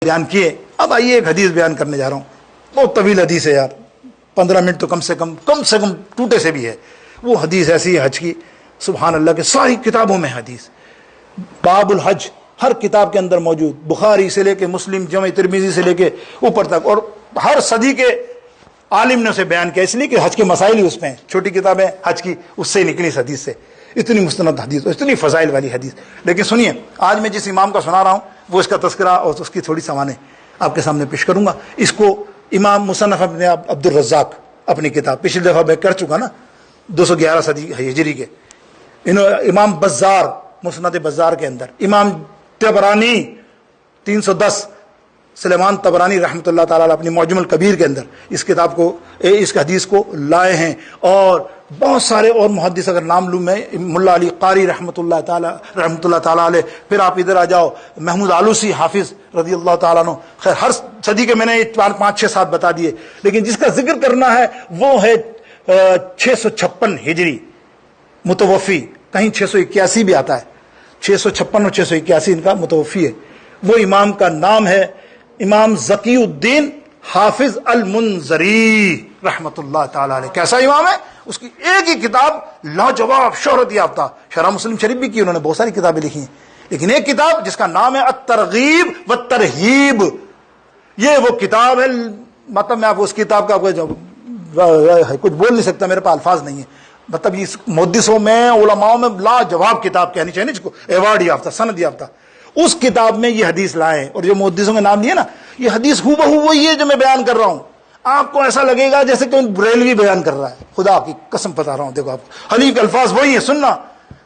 بیان کیے. اب آئیے ایک حدیث بیان کرنے جا رہا ہوں, بہت طویل حدیث ہے یار, 15 منٹ تو کم سے کم ٹوٹے سے بھی ہے. وہ حدیث ایسی ہے حج کی, سبحان اللہ کے ساری کتابوں میں حدیث, باب الحج ہر کتاب کے اندر موجود, بخاری سے لے کے مسلم, جامع ترمذی سے لے کے اوپر تک, اور ہر صدی کے عالم نے اسے بیان کیا, اس لیے کہ حج کے مسائل ہی اس میں ہیں. چھوٹی کتابیں حج کی اس سے نکلی اس حدیث سے, اتنی مستند حدیث, اتنی فضائل والی حدیث. لیکن سنیے, آج میں جس امام کا سنا رہا ہوں وہ اس کا تذکرہ اور اس کی تھوڑی سوانح آپ کے سامنے پیش کروں گا. اس کو امام مصنف ابن عبد الرزاق اپنی کتاب, پچھلی دفعہ میں کر چکا نا, 211 صدی ہجری کے. امام بزار مسند بزار کے اندر, امام طبرانی 310 سلیمان طبرانی رحمۃ اللہ تعالیٰ اپنی معجم الکبیر کے اندر اس کتاب کو, اس حدیث کو لائے ہیں. اور بہت سارے اور محدث اگر نام لوں میں, ملا علی قاری رحمۃ اللہ تعالیٰ علیہ, پھر آپ ادھر آ جاؤ محمود آلوسی حافظ رضی اللہ تعالیٰ عنہ. خیر ہر صدی کے میں نے 5-6-7 بتا دیے, لیکن جس کا ذکر کرنا ہے وہ ہے 656 ہجری متوفی, کہیں 681 بھی آتا ہے, 656 اور 681 ان کا متوفی ہے. وہ امام کا نام ہے امام ذکی الدین حافظ المنذری رحمۃ اللہ تعالی علیہ. کیسا امام ہے, اس کی ایک ہی کتاب لاجواب شہرت یافتہ, شرح مسلم شریف بھی کی انہوں نے, بہت ساری کتابیں لکھی ہیں, لیکن ایک کتاب جس کا نام ہے الترغیب والترہیب, یہ وہ کتاب ہے. مطلب میں آپ اس کتاب کا کچھ بول نہیں سکتا, میرے پاس الفاظ نہیں ہے. مطلب اس محدثوں میں علماء میں لاجواب کتاب کہنی چاہیے, جس کو ایوارڈ یافتہ, سند یافتہ. اس کتاب میں یہ حدیث لائے, اور جو محدثوں کے نام لیے نا, یہ حدیث ہو بہو وہی ہے جو میں بیان کر رہا ہوں. آپ کو ایسا لگے گا جیسے کہ بریلوی بیان کر رہا ہے, خدا کی قسم بتا رہا ہوں. دیکھو آپ کو حدیث کے الفاظ وہی ہیں, سننا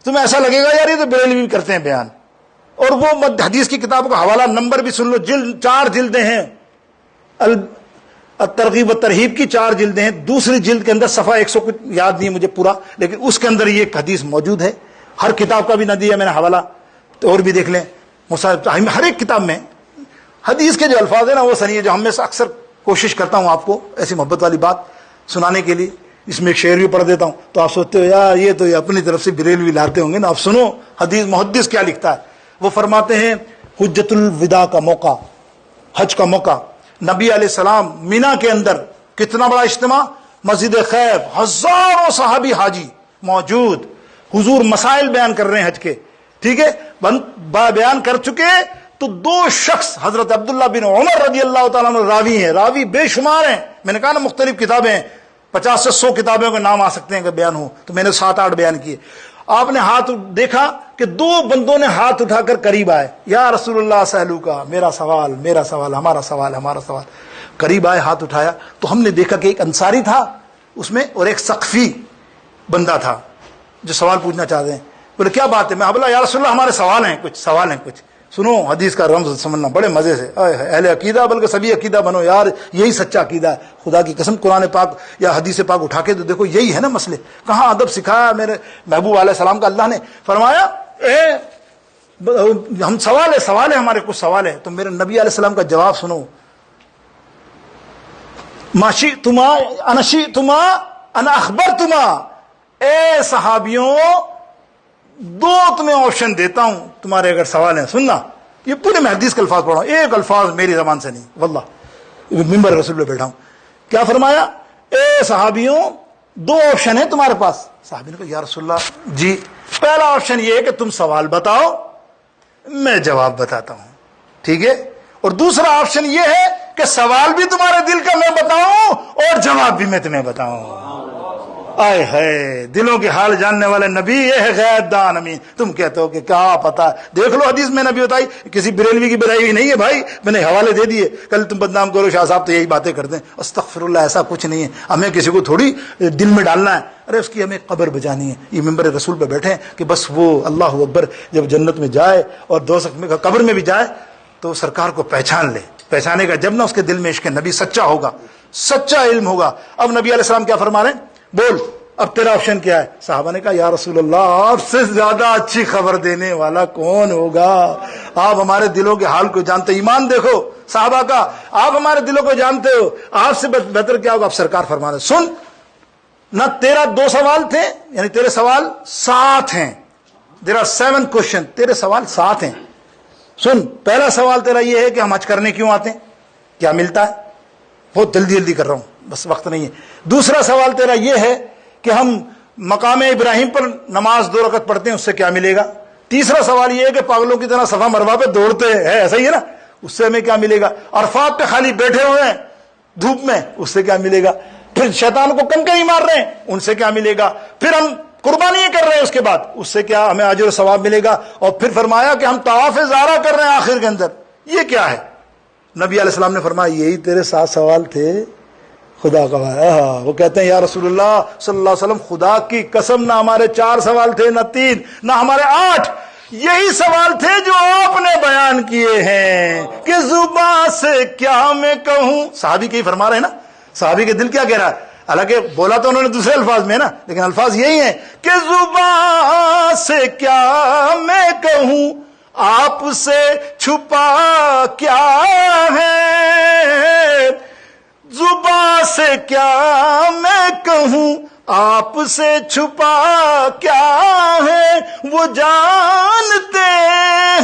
تمہیں ایسا لگے گا یار یہ تو بریلوی کرتے ہیں بیان. اور وہ حدیث کی کتابوں کا حوالہ نمبر بھی سن لو, 4 جلدیں ہیں, الترغیب والترہیب کی 4 جلدیں ہیں. دوسری جلد کے اندر صفحہ 100 کچھ یاد نہیں ہے مجھے پورا, لیکن اس کے اندر یہ حدیث موجود ہے. ہر کتاب کا بھی نہ دیا میں نے حوالہ, تو اور بھی دیکھ لیں. ہر ایک کتاب میں حدیث کے جو الفاظ ہیں نا وہ صحیح ہے. جو ہم میں سے اکثر کوشش کرتا ہوں آپ کو ایسی محبت والی بات سنانے کے لیے, اس میں ایک شعر بھی پڑھ دیتا ہوں, تو آپ سوچتے ہو یار یہ تو اپنی طرف سے بریلوی لاتے ہوں گے نا. آپ سنو حدیث محدث کیا لکھتا ہے. وہ فرماتے ہیں حجت الوداع کا موقع, حج کا موقع, نبی علیہ السلام مینا کے اندر, کتنا بڑا اجتماع, مسجد خیف, ہزاروں صحابی حاجی موجود, حضور مسائل بیان کر رہے ہیں حج کے, ٹھیک ہے, بیان کر چکے. تو 2 شخص حضرت عبداللہ بن عمر رضی اللہ تعالیٰ عنہ راوی ہیں, راوی بے شمار ہیں. میں نے کہا نا مختلف کتابیں ہیں, 50 سے 100 کتابوں کے نام آ سکتے ہیں کہ بیان ہو, تو میں نے 7-8 بیان کیے. آپ نے ہاتھ دیکھا کہ 2 بندوں نے ہاتھ اٹھا کر قریب آئے, یا رسول اللہ سہلو کا, میرا سوال, ہمارا سوال. قریب آئے, ہاتھ اٹھایا, تو ہم نے دیکھا کہ ایک انصاری تھا اس میں, اور ایک ثقفی بندہ تھا جو سوال پوچھنا چاہتے ہیں. بولے کیا بات ہے؟ میں بولا یا رسول اللہ ہمارے سوال ہیں کچھ. سنو حدیث کا رمز سمجھنا بڑے مزے سے. اہل عقیدہ بلکہ سبھی عقیدہ بنو یار, یہی سچا عقیدہ ہے. خدا کی قسم قرآن پاک یا حدیث پاک اٹھا کے تو دیکھو, یہی ہے نا مسئلے. کہاں ادب سکھایا میرے محبوب علیہ السلام کا اللہ نے. فرمایا ہم سوال ہے ہمارے, کچھ سوال ہے. تو میرے نبی علیہ السلام کا جواب سنو, ماشی تما انشی تما انا اخبر تما, اے صحابیوں 2 تمہیں آپشن دیتا ہوں, تمہارے اگر سوال ہیں سننا. یہ پورے میں حدیث کے الفاظ پڑھا ہوں, ایک الفاظ میری زبان سے نہیں, واللہ منبر رسول پہ بیٹھا ہوں. کیا فرمایا؟ اے صحابیوں 2 آپشن ہیں تمہارے پاس. صحابی نے کہا یا رسول اللہ جی. پہلا آپشن یہ ہے کہ تم سوال بتاؤ, میں جواب بتاتا ہوں, ٹھیک ہے. اور دوسرا آپشن یہ ہے کہ سوال بھی تمہارے دل کا میں بتاؤں اور جواب بھی میں تمہیں بتاؤں. آئے ہے دلوں کے حال جاننے والے نبی, یہ ہے غیب دان امین. تم کہتے ہو کہ کیا پتا, دیکھ لو حدیث میں نبی بتائی, کسی بریلوی کی برائی نہیں ہے بھائی, میں نے حوالے دے دیے. کل تم بدنام کرو شاہ صاحب تو یہی باتیں کرتے ہیں. استغفر اللہ, ایسا کچھ نہیں ہے. ہمیں کسی کو تھوڑی دل میں ڈالنا ہے, ارے اس کی ہمیں قبر بجانی ہے. یہ منبر رسول پہ بیٹھے ہیں کہ بس وہ اللہ اکبر جب جنت میں جائے اور دوزخ میں قبر میں بھی جائے تو سرکار کو پہچان لے. پہچانے کا جب نہ اس کے دل میں عشق نبی سچا ہوگا, سچا علم ہوگا. اب نبی علیہ السلام کیا فرما رہے ہیں, بول اب تیرا آپشن کیا ہے؟ صحابہ نے کہا یا رسول اللہ آپ سے زیادہ اچھی خبر دینے والا کون ہوگا, آپ ہمارے دلوں کے حال کو جانتے. ایمان دیکھو صحابہ کا, آپ ہمارے دلوں کو جانتے ہو, آپ سے بہتر کیا ہوگا. آپ سرکار فرما رہے سن, نہ تیرا 2 سوال تھے, یعنی تیرے سوال 7 ہیں. دیر آر 7 کوشچن, تیرے سوال 7 ہیں. سن، پہلا سوال تیرا یہ ہے کہ ہم حج کرنے کیوں آتے ہیں، کیا ملتا ہے؟ بہت جلدی کر رہا ہوں، بس وقت نہیں ہے. دوسرا سوال تیرا یہ ہے کہ ہم مقام ابراہیم پر نماز 2 رکعت پڑھتے ہیں، اس سے کیا ملے گا؟ تیسرا سوال یہ ہے کہ پاگلوں کی طرح صفا مروا پہ دوڑتے ہیں، ایسا ہی ہے نا، اس سے ہمیں کیا ملے گا؟ عرفات پہ خالی بیٹھے ہوئے ہیں دھوپ میں، اس سے کیا ملے گا؟ پھر شیطان کو کنکری مار رہے ہیں، ان سے کیا ملے گا؟ پھر ہم قربانیاں کر رہے ہیں، اس کے بعد اس سے کیا ہمیں اجر و ثواب ملے گا؟ اور پھر فرمایا کہ ہم طواف زارہ کر رہے ہیں آخر کے اندر، یہ کیا ہے؟ نبی علیہ السلام نے فرمایا یہی تیرے 7 سوال تھے. خدا کا وہ کہتے ہیں یا رسول اللہ صلی اللہ علیہ وسلم، خدا کی قسم نہ ہمارے 4 سوال تھے، نہ 3، نہ ہمارے 8، یہی سوال تھے جو آپ نے بیان کیے ہیں کہ زبان سے کیا میں کہوں. صحابی کے ہی فرما رہے ہیں نا، صحابی کے دل کیا کہہ رہا ہے؟ حالانکہ بولا تو انہوں نے دوسرے الفاظ میں ہے نا، لیکن الفاظ یہی ہیں کہ زبان سے کیا میں کہوں، آپ سے چھپا کیا ہے، زبان سے کیا میں کہوں، آپ سے چھپا کیا ہے، وہ جانتے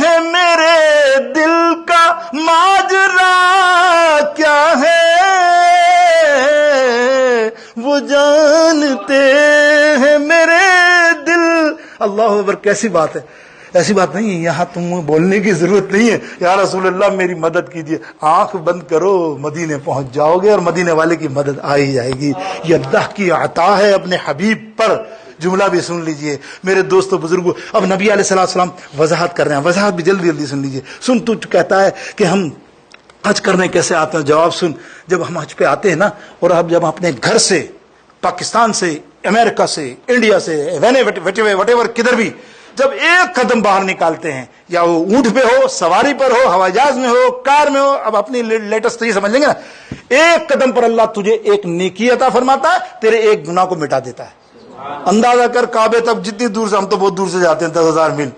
ہیں میرے دل کا ماجرا کیا ہے، وہ جانتے ہیں میرے دل. اللہ اکبر، کیسی بات ہے، ایسی بات نہیں ہے. یہاں تم بولنے کی ضرورت نہیں ہے یا رسول اللہ میری مدد کیجیے، آنکھ بند کرو، مدینے پہنچ جاؤ گے اور مدینے والے کی مدد آ ہی جائے گی. یہ اللہ کی عطا ہے اپنے حبیب پر. جملہ بھی سن لیجئے میرے دوستو بزرگو. اب نبی علیہ السلام وضاحت کر رہے ہیں، وضاحت بھی جلدی سن لیجئے. سن، تو کہتا ہے کہ ہم حج کرنے کیسے آتے ہیں؟ جواب سن، جب ہم حج پہ آتے ہیں نا، اور اب جب اپنے گھر سے، پاکستان سے، امریکہ سے، انڈیا سے، وٹ ایور کدھر بھی جب ایک قدم باہر نکالتے ہیں، یا وہ اونٹ پہ ہو، سواری پر ہو، ہوائی جہاز میں ہو، کار میں ہو، اب اپنی لیٹسٹ تو یہ سمجھ لیں گے نا، ایک قدم پر اللہ تجھے ایک نیکی عطا فرماتا ہے، تیرے ایک گناہ کو مٹا دیتا ہے. اندازہ کر کعبے تک جتنی دور سے، ہم تو بہت دور سے جاتے ہیں 10,000 میل،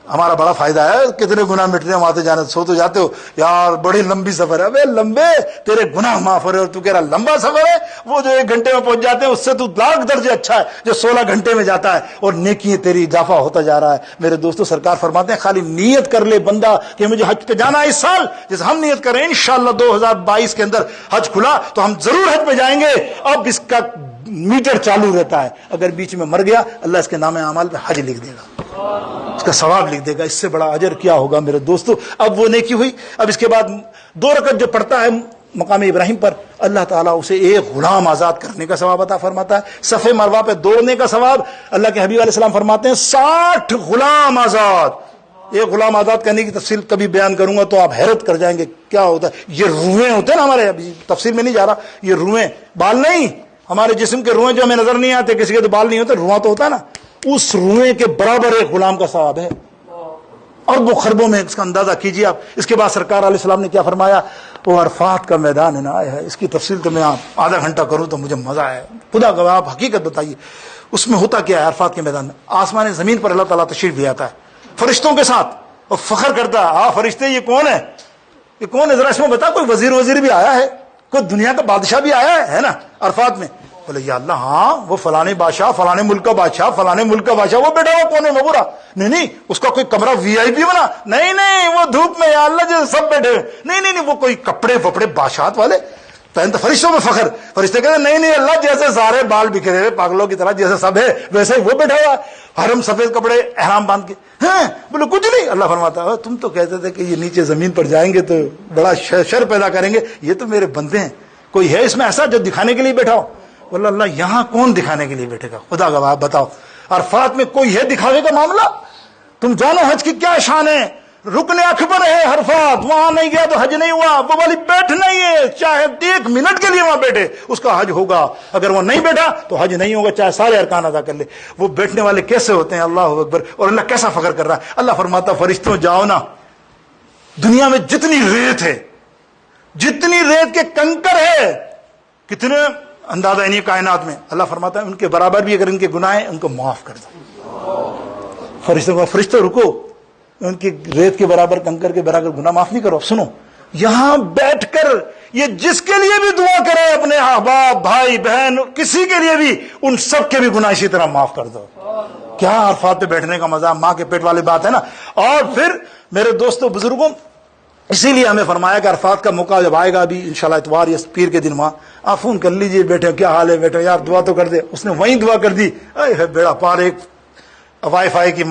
ہمارا بڑا فائدہ ہے، کتنے گناہ مٹ رہے ہیں وہاں سے جانے. سو تو جاتے ہو یار بڑی لمبی سفر ہے، ابے لمبے تیرے گناہ معاف ہو رہے، اور تو کہہ رہا لمبا سفر ہے. وہ جو 1 گھنٹے میں پہنچ جاتے ہیں اس سے تو لاکھ درجے اچھا ہے جو 16 گھنٹے میں جاتا ہے، اور نیکی تیری اضافہ ہوتا جا رہا ہے. میرے دوستو سرکار فرماتے ہیں خالی نیت کر لے بندہ کہ مجھے حج پہ جانا ہے اس سال، جیسے ہم نیت کریں انشاءاللہ 2022 کے اندر حج کھلا تو ہم ضرور حج پہ جائیں گے. اب اس کا میٹر چالو رہتا ہے، اگر بیچ میں مر گیا اللہ اس کے نام اعمال پہ حج لکھ دے گا، اس کا ثواب لکھ دے گا. اس سے بڑا اجر کیا ہوگا میرے دوستو. اب وہ نیکی ہوئی. اب اس کے بعد 2 رکعت جو پڑھتا ہے مقام ابراہیم پر، اللہ تعالیٰ اسے ایک غلام آزاد کرنے کا ثواب عطا فرماتا ہے. صفے مروہ پہ دوڑنے کا ثواب اللہ کے حبیب علیہ السلام فرماتے ہیں 60 غلام آزاد. ایک غلام آزاد کرنے کی تفصیل کبھی بیان کروں گا تو آپ حیرت کر جائیں گے کیا ہوتا ہے. یہ روئیں ہوتے ہیں نا ہمارے، ابھی تفصیل میں نہیں جا رہا، یہ روئیں، بال نہیں، ہمارے جسم کے روئیں جو ہمیں نظر نہیں آتے، کسی کے تو بال نہیں ہوتے، رواں تو ہوتا ہے نا، اس روئیں کے برابر ایک غلام کا ثواب ہے. اربوں خربوں میں اس کا اندازہ کیجیے آپ. اس کے بعد سرکار علیہ السلام نے کیا فرمایا؟ وہ عرفات کا میدان ہے نا، اس کی تفصیل تو میں آدھا گھنٹہ کروں تو مجھے مزہ آئے. خدا کا آپ حقیقت بتائیے اس میں ہوتا کیا ہے؟ عرفات کے میدان میں آسمان زمین پر اللہ تعالیٰ تشریف بھی آتا ہے فرشتوں کے ساتھ اور فخر کرتا ہے، فرشتے یہ کون ہے، یہ کون ہے؟ ذرا اس میں بتا، کوئی وزیر بھی آیا ہے، کوئی دنیا کا بادشاہ بھی آیا ہے نا عرفات میں؟ بولے یا اللہ ہاں وہ فلانے بادشاہ، فلانے ملک کا بادشاہ، فلانے ملک کا بادشاہ، وہ بیٹھا ہوا کونے میں پورا. نہیں اس کا کوئی کمرہ VIP بنا، نہیں وہ دھوپ میں یا اللہ جیسے سب بیٹھے ہوئے، نہیں وہ کوئی کپڑے وپڑے بادشاہت والے پہن. تو فرشتوں میں فخر، فرشتے کہتے ہیں نہیں اللہ جیسے سارے بال بکھرے ہوئے پاگلوں کی طرح جیسے سب ہے ویسے وہ بیٹھا ہوا حرم سفید کپڑے احرام باندھ کے. ہاں بولے کچھ نہیں. اللہ فرماتا ہے تم تو کہتے تھے کہ یہ نیچے زمین پر جائیں گے تو بڑا شر پیدا کریں گے، یہ تو میرے بندے ہیں، کوئی ہے اس میں ایسا جو دکھانے کے لیے بیٹھا ہو؟ بولے اللہ یہاں کون دکھانے کے لیے بیٹھے گا؟ خدا کا آپ بتاؤ عرفات میں کوئی ہے دکھاوے کا معاملہ؟ تم جانو حج کی کیا شان ہے. رکن اکبر ہے عرفات، وہاں نہیں گیا تو حج نہیں ہوا. وہ والی بیٹھنا ہی ہے، چاہے 1 منٹ کے لیے وہاں بیٹھے اس کا حج ہوگا. اگر وہ نہیں بیٹھا تو حج نہیں ہوگا، چاہے سارے ارکان ادا کر لے. وہ بیٹھنے والے کیسے ہوتے ہیں؟ اللہ اکبر. اور اللہ کیسا فخر کر رہا ہے. اللہ فرماتا فرشتوں جاؤ نا، دنیا میں جتنی ریت ہے، جتنی ریت کے کنکر ہے، کتنے اندازہ نہیں کائنات میں، اللہ فرماتا ہے ان کے برابر بھی اگر ان کے گناہ ہیں ان کو معاف کر دو. فرشتوں کو، فرشتوں رکو، ان کی ریت کے برابر کنکر کے برابر گناہ معاف نہیں کرو. سنو یہاں بیٹھ کر یہ جس کے لیے بھی دعا کرے، اپنے احباب بھائی بہن کسی کے لیے بھی، ان سب کے بھی گناہ اسی طرح معاف کر دو. کیا عرفات پہ بیٹھنے کا مزہ، ماں کے پیٹ والی بات ہے نا. اور پھر میرے دوستوں بزرگوں، اسی لیے ہمیں فرمایا کہ عرفات کا موقع جب آئے گا ابھی انشاءاللہ اتوار یا پیر کے دن، وہاں آپ فون کر لیجئے، بیٹے کیا حال ہے، بیٹے یار دعا تو کر دے. اس نے وہیں دعا کر دی، اے بیڑا پار، ایک وائی فائی کی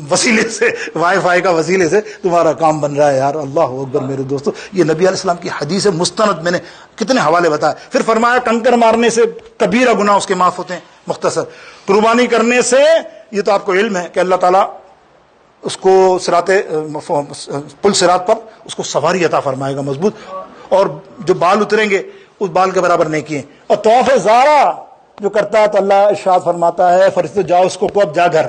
وسیلے سے، وائی فائی کا وسیلے سے تمہارا کام بن رہا ہے یار. اللہ اکبر. میرے دوستو یہ نبی علیہ السلام کی حدیث مستند، میں نے کتنے حوالے بتائے. پھر فرمایا کنکر مارنے سے کبیرہ گناہ اس کے معاف ہوتے ہیں. مختصر قربانی کرنے سے، یہ تو آپ کو علم ہے کہ اللہ تعالیٰ اس کو پل صراط پر اس کو سواری عطا فرمائے گا مضبوط، اور جو بال اتریں گے اس بال کے برابر نیکی ہیں. اور طواف زارہ جو کرتا ہے تو اللہ ارشاد فرماتا ہے فرشتوں جاؤ اس کو اب جا گھر،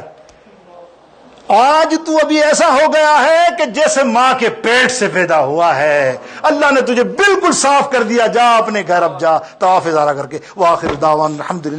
آج تو ابھی ایسا ہو گیا ہے کہ جیسے ماں کے پیٹ سے پیدا ہوا ہے، اللہ نے تجھے بالکل صاف کر دیا، جا اپنے گھر اب جا طواف زارہ کر کے. وآخر دعوانا الحمدللہ.